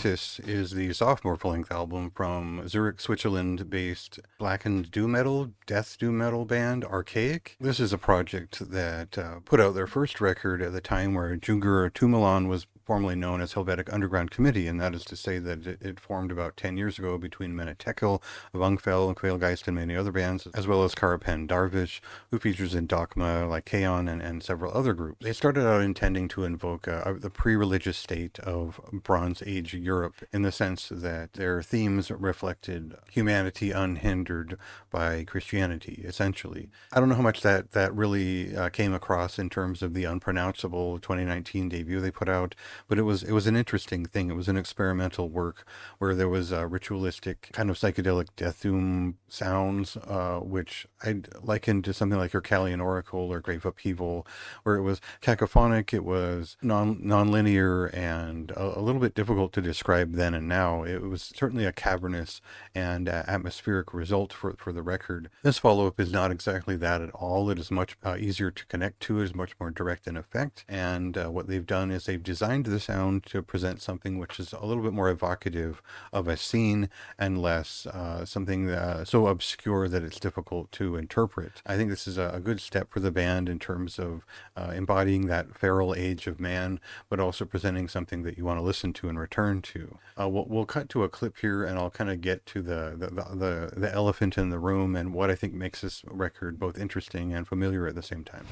Uihtis is the sophomore full-length album from Zurich, Switzerland-based blackened doom metal, death doom metal band ARKAAIK. This is a project that put out their first record at the time where Junger Tumalan was formerly known as Helvetic Underground Committee, and that is to say that it formed about 10 years ago between Menetekel, Vangfell, Quailgeist, and many other bands, as well as Karapen Darvish, who features in Dogma, like Kaon, and several other groups. They started out intending to invoke the pre-religious state of Bronze Age Europe, in the sense that their themes reflected humanity unhindered by Christianity, essentially. I don't know how much that really came across in terms of the unpronounceable 2019 debut they put out, but it was an interesting thing. It was an experimental work where there was ritualistic kind of psychedelic death doom sounds, which I'd liken to something like Hercalian Oracle or Grave Upheaval, where it was cacophonic, it was non-linear, and a little bit difficult to describe then and now. It was certainly a cavernous and atmospheric result for the record. This follow-up is not exactly that at all. It is much easier to connect to, it is much more direct in effect, and what they've done is they've designed the sound to present something which is a little bit more evocative of a scene and less something so obscure that it's difficult to interpret. I think this is a good step for the band in terms of embodying that feral age of man, but also presenting something that you want to listen to and return to. We'll cut to a clip here, and I'll kind of get to the elephant in the room and what I think makes this record both interesting and familiar at the same time.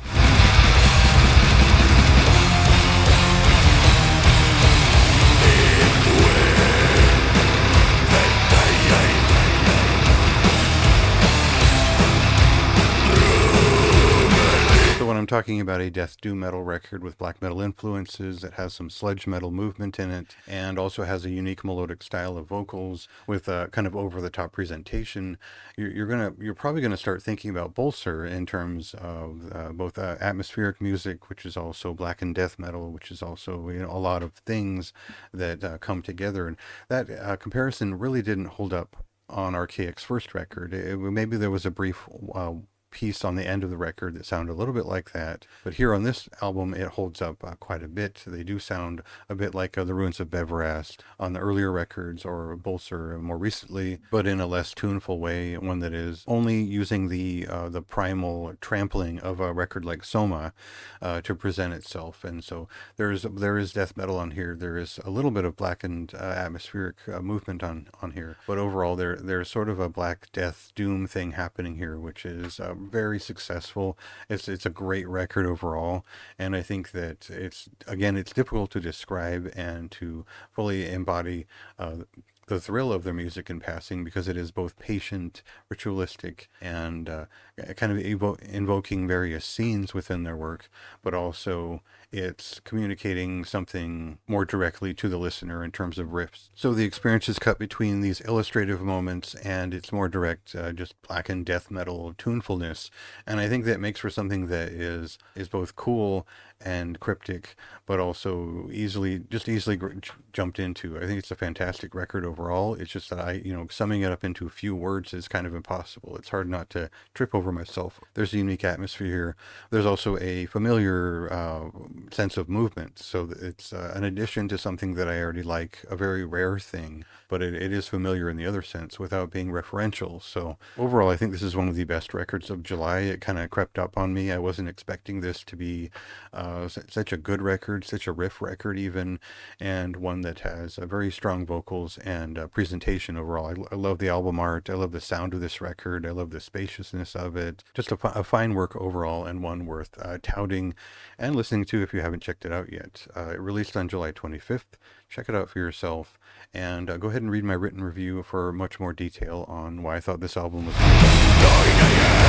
So when I'm talking about a death doom metal record with black metal influences that has some sludge metal movement in it, and also has a unique melodic style of vocals with a kind of over-the-top presentation, you're probably gonna start thinking about Bolser in terms of both atmospheric music, which is also black and death metal, which is also a lot of things that come together, and that comparison really didn't hold up on ARKAAIK's first record. Maybe there was a brief piece on the end of the record that sounded a little bit like that, but here on this album it holds up quite a bit. They do sound a bit like the Ruins of Beverast on the earlier records, or Bolser more recently, but in a less tuneful way, one that is only using the primal trampling of a record like Soma to present itself. And so there is death metal on here, there is a little bit of blackened atmospheric movement on here, but overall there's sort of a black death doom thing happening here, which is very successful. It's a great record overall, and I think that it's difficult to describe and to fully embody the thrill of their music in passing, because it is both patient, ritualistic, and kind of invoking various scenes within their work, but also it's communicating something more directly to the listener in terms of riffs. So the experience is cut between these illustrative moments and it's more direct, just blackened death metal tunefulness, and I think that makes for something that is both cool and cryptic, but also easily jumped into. I think it's a fantastic record overall. It's just that summing it up into a few words is kind of impossible. It's hard not to trip over myself. There's a unique atmosphere here. There's also a familiar sense of movement. So it's an addition to something that I already like, a very rare thing, but it is familiar in the other sense without being referential. So overall, I think this is one of the best records of July. It kind of crept up on me. I wasn't expecting this to be such a good record, such a riff record even, and one that has very strong vocals and presentation overall. I love the album art. I love the sound of this record. I love the spaciousness of it. Just a fine work overall, and one worth touting and listening to if you haven't checked it out yet. It released on July 25th. Check it out for yourself, and go ahead and read my written review for much more detail on why I thought this album was good.